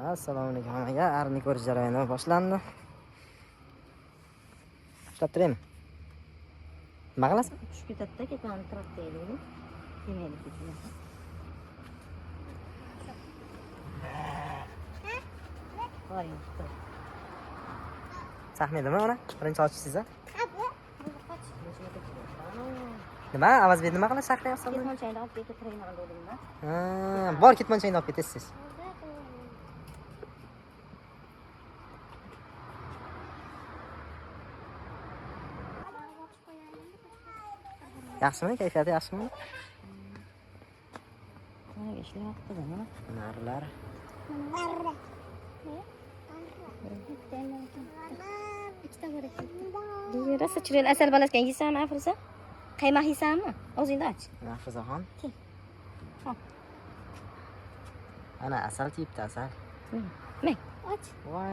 Assalomu alaykum hammaga. Arni ko'rish jarayoni boshlandi. Ushlab turaymi? Nima qilasan? Tushib ketadi-da, ketmani turib deydi. Yemaydi ketadi. Qo'ying, tur. Sahmaydimi ona? Birinchi ochishingiz-a? Nima? Avaz berdi, nima qilasiz? Saqlayapsan? Ketmonchangni olib ketib turayman dedim-da. Bor ketmonchangni olib ketasiz. Yaxshimi? Kayfiyati yaxshimi? Mana ishlayapti-da, mana. Narilar. Rosa chirel asal balaskan yeysanmi, Afriza? Qaymoq yeysanmi? Og'zingni och. Afrizaxon. Ana asal tiyibdi, asal. Men, och. Voy,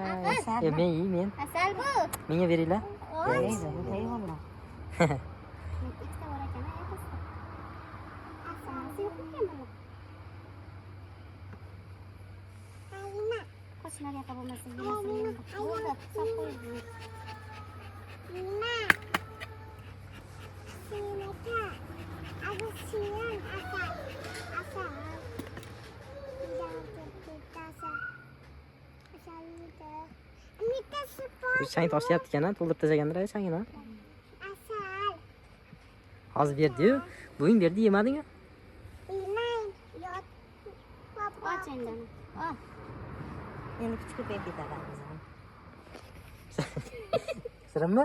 men yeymen. Asal bu. Menga beringlar. Deydi, hayvonlar. Ikkita bor ekan, aytasiz. Asalsi yo'q ekan buni. Ayna. Qo'shlar yoqa bo'lmasin. Bo'ldi, sop qo'ying. Nima? Sinaka. Agasiyan asal. Asal. Chang toshyapti ekan, to'ldirib tashlagandir changini. Asal. Hozir berdi-yu, bugun berdi, yemadingmi? Bilmay, yot. Och endi. Endi kuch ko'payib ketadi. Sirimmi?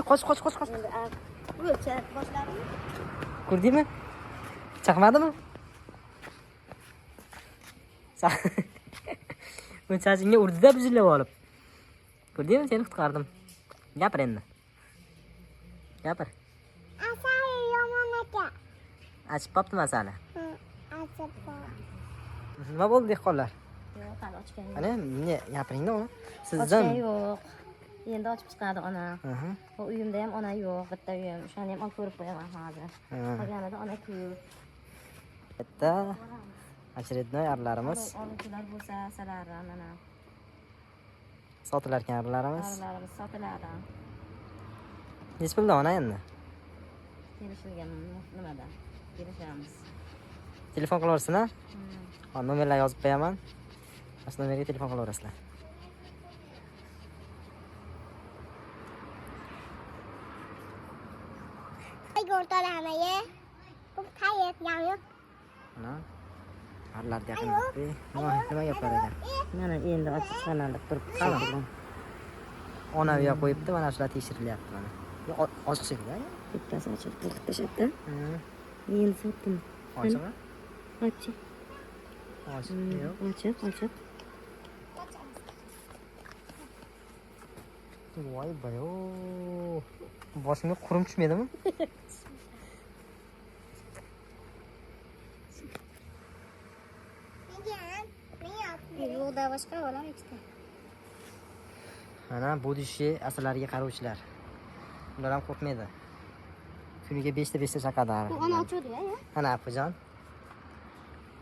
Qoch. Endi o'lchab boshladimi? Ko'rdingmi? Chaqmadimi? O'chachingga urdida buzilib olib. Ko'rdingmi? Seni qutqardim. Gapir endi. Gapir. Asal yomon ekan. Achib qoptimi asali? Achib qoldi. Nima bo'ldi dehqonlar? Yo'q, hali ochgan yo'q. Ana, menga gapiringda ona. Ochgan Sizdan. yo'q. Endi ochib chiqadi ona. Aha. Bu uyimda ham ona yo'q, bitta uyim. O'shani ham olib ko'rib qo'yaman hozir. Qolganida ona ko'p. Bitta очередной arlarimiz. Oluvchilar bo'lsa, asalari mana. Sotilar ekan arlarimiz. Arlarimiz sotiladi. Nech pulda ona endi? Kelishilgan nimada? Kelishamiz. Telefon qilaversinlar. Hop, nomerlar yozib qo'yaman. Mana nomerga telefon qilaverasizlar. Ay o'rtalamaye. Bu tayet yo'q. Mana arlar yaqinda. Nima gaplar ekan? Mana endi ochib chiqaman deb turibdi. Ona uyoq qo'yibdi, mana shular tekshirilyapti mana. Ochiq shekilli. Bittasi ochib qo'yib tashlabdi. Endi sotdim. Ochiqmi? Ochiq. Ochiq yo'q. Ochiq. Voy bayo. Boshimga qurum tushmaydimi? Yo'qda boshqa olam ikkita. Mana bu dishi asalariga qarovchilar. Ular ham qo'rqmaydi. Kuniga 5 ta chaqadi. Bu ona ochadi-ya. Ana Apujon.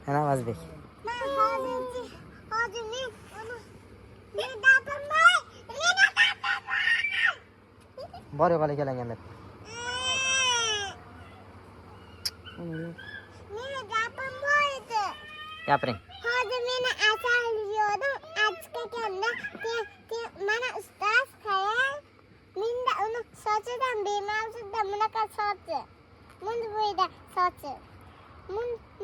Ana Vazbek. Men hozir men dapamay. Bor yo'q akalangan deb. Meni dapam bor edi. Gapiring. Hozir meni asal yiyordum, achqaganda mana ustoz qayar. Menda uni sochidan bemavzuda bunaqa sochi. Munda bo'yda sochi.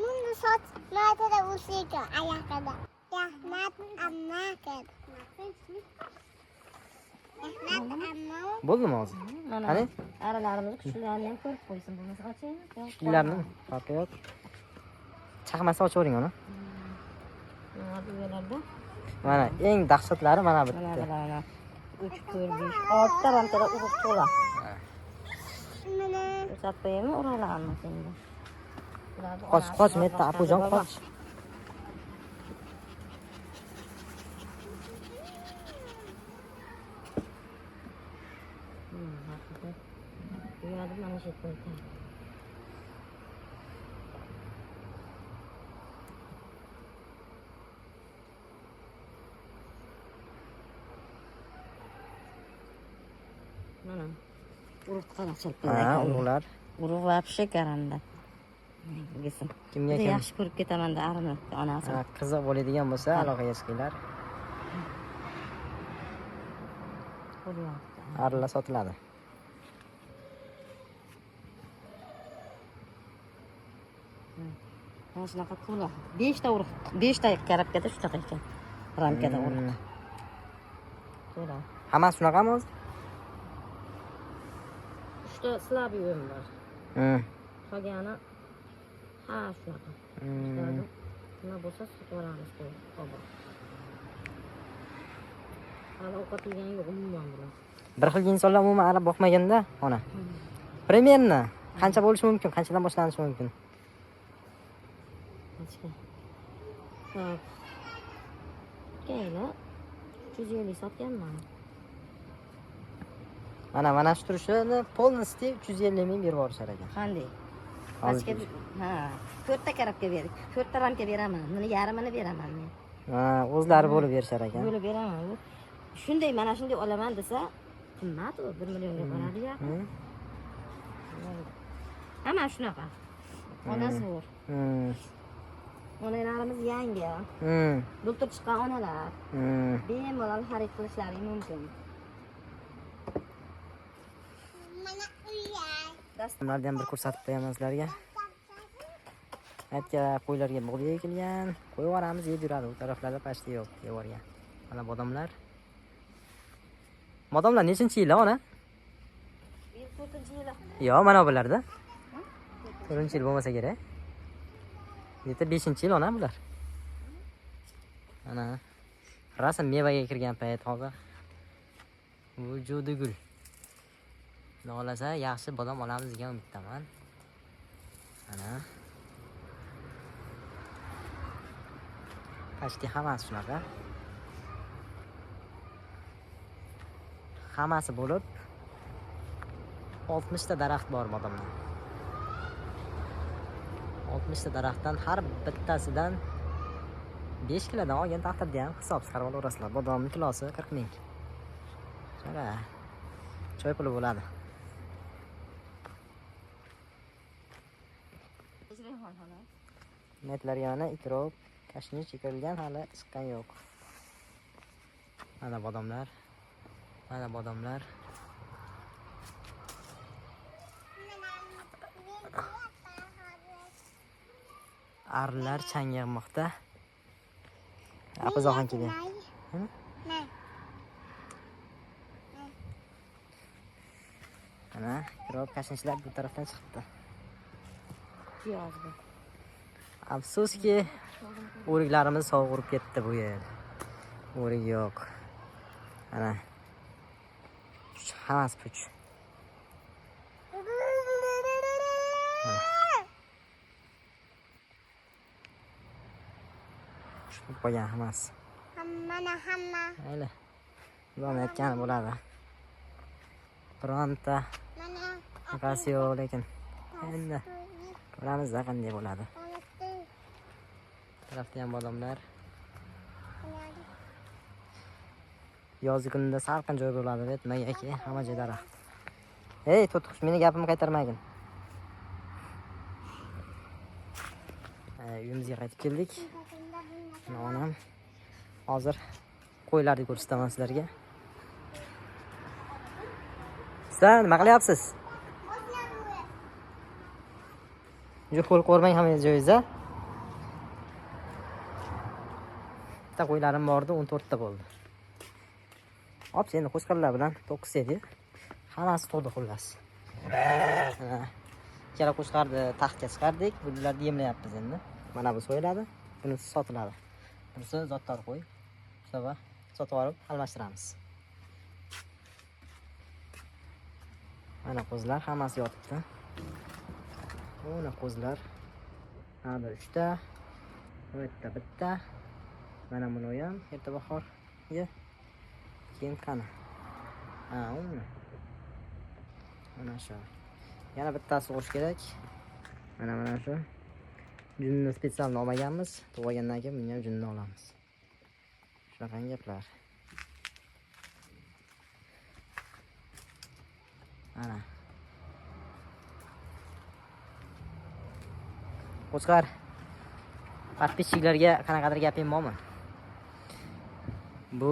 Munda soch martada o'siykan oyoqida. Rahmat amma dedi. Rahmat amma. Bo'ldimi hozir? Mana Qani? aralarimizni kuchlilarini ham ko'rib qo'ysin bo'lmasa ochaymi? Kuchlilarni farqi yo'q. Chaqmasa ochavering ona. Bu yerlarda Mana eng dahshatlari mana bu. mana 3, 4, 5, 6 ta ramtada urib to'la. Mana O'chab qo'yaymi, urolamiz endi. Qoch, metta Apujon qoch. Uyadi mana shu yerda. Urug' qana Ha, chilpillar. urug'lar. Urug' вообще karanda. Gisim. Kimga Juda kim? yaxshi ko'rib ketaman-da arini onasi. Ha, qiziq bo'ladigan bo'lsa aloqaga chiqinglar. Qo'lyapti. Arlar sotiladi. Mana shunaqa to'la. 5 ta urug', 5 ta karabkada shunaqa ekan. Ramkada urug'. To'la. Hammasi shunaqami hozir? 3 ta slabiy o'yin bor. Qolgani ha shunaqa. Nima bo'lsa sotib qo'yib. Hali ovqat yegani yo'q umuman bular. Bir xil insonlar umuman arab boqmaganda, ona. Примерно qancha bo'lishi mumkin? Qanchadan boshlanishi mumkin? Qancha? Hop. Kayla 350 sotganman. Mana shu turishini полностью 350 ming berib yuborishar ekan. Qanday? Hozir Ha, 4 ta karabka berdik. 4 ta ramka beraman. Buni yarmini beraman men. Ha, o'zlari bo'lib berishar ekan. Bo'lib beraman. Shunday mana shunday olaman desa, qimmat u 1 millionga boradi-ya. Hamma shunaqa. Onasi bor. Onalarimiz yangi. Bultur chiqqan onalar. Bemalol xarid qilishlari mumkin. Mana uylar. Dasturlardan bir ko'rsatib qo'yaman sizlarga. Aytga qo'ylarga bug'doy ekilgan. Qo'yib yuboramiz, yeb yuradi. U taraflarda pashti yo'q, devorgan. Mana bodomlar. Bodomlar nechinchi yil ona? 4-yil. Yo'q, mana bularda. 4-yil bo'lmasa kerak. Yeta 5-yil ona bular. Ana. Rasm mevaga kirgan payt hozir. Vujudi gul. Nolasa yaxshi bodom olamiz degan umiddaman. Ana. Pashti hammasi shunaqa. Hammasi bo'lib 60 ta daraxt bor bodomlar. 60 ta daraxtdan har bittasidan 5 kilodan olgan taqdirda ham hisobsiz qarab olasizlar. Bodomning kilosi 40 ming. Shunga choy puli bo'ladi. Metlarga mana ikrob, kashnish ekirilgan, hali chiqqan yo'q. Mana bodomlar. Mana bodomlar. Arlar chang yig'moqda. Apizoxon keldi. Mana ikrob, kashnishlar bu tarafdan chiqibdi. Piyozli. Afsuski, o'riklarimiz sovurib ketdi bu yil. O'rik yo'q. Ana. Hammasi puch. Shu qo'ygan hammasi. Hamma. Mayli. Davom etgani bo'ladi. Bironta qasi yo'q lekin. Endi ko'ramiz qanday bo'ladi. Tarafda ham bodomlar. Yozgi kunda salqin joy bo'ladi, deb negaki hamma joy daraxt. Hey, to'tiqush, meni gapimni qaytarmagin. Uyimizga qaytib keldik. Onam hozir qo'ylarni ko'rsataman sizlarga. Sizlar nima qilyapsiz? Juda qo'l ko'rmang hamma joyingizda. Bitta qo'ylarim bordi, 14 ta bo'ldi. Hop, endi qo'shqarlar bilan 9 edi. Hammasi to'g'ri xullas. Ikkala qo'shqarni taxtga chiqardik. Bularni yemlayapmiz endi. Mana bu so'yiladi, bunisi sotiladi. Bunisi zotdor qo'y. Shunday sotib olib almashtiramiz. Mana qo'zlar hammasi yotibdi. Mana qo'zlar. Mana 3 ta. Bu yerda bitta. Mana buni ham erta bahorga keyin qani. Uni. Mana shu. Yana bittasi qo'sh kerak. Mana shu. Junni spetsial olmaganmiz. Tug'ilgandan keyin buni ham junni olamiz. Shunaqa gaplar. Mana Qo'chqar. Подписчикlarga qanaqadir gapim bormi? Bu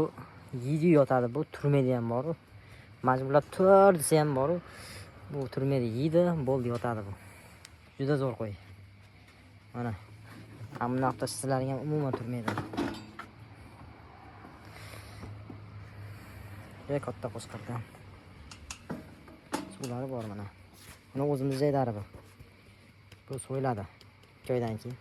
yeydi yotadi, bu turmaydi ham bor. Majburlab tur desa ham bor. Bu turmaydi, yeydi, bo'ldi yotadi bu. Juda zo'r qo'y. Mana. Ammoqda sizlarga ham umuman turmaydi. Juda katta qo'chqardan. Suvlari bor mana. Buni o'zimiz jaydari bu. Bu so'yladi. Joydan keyin.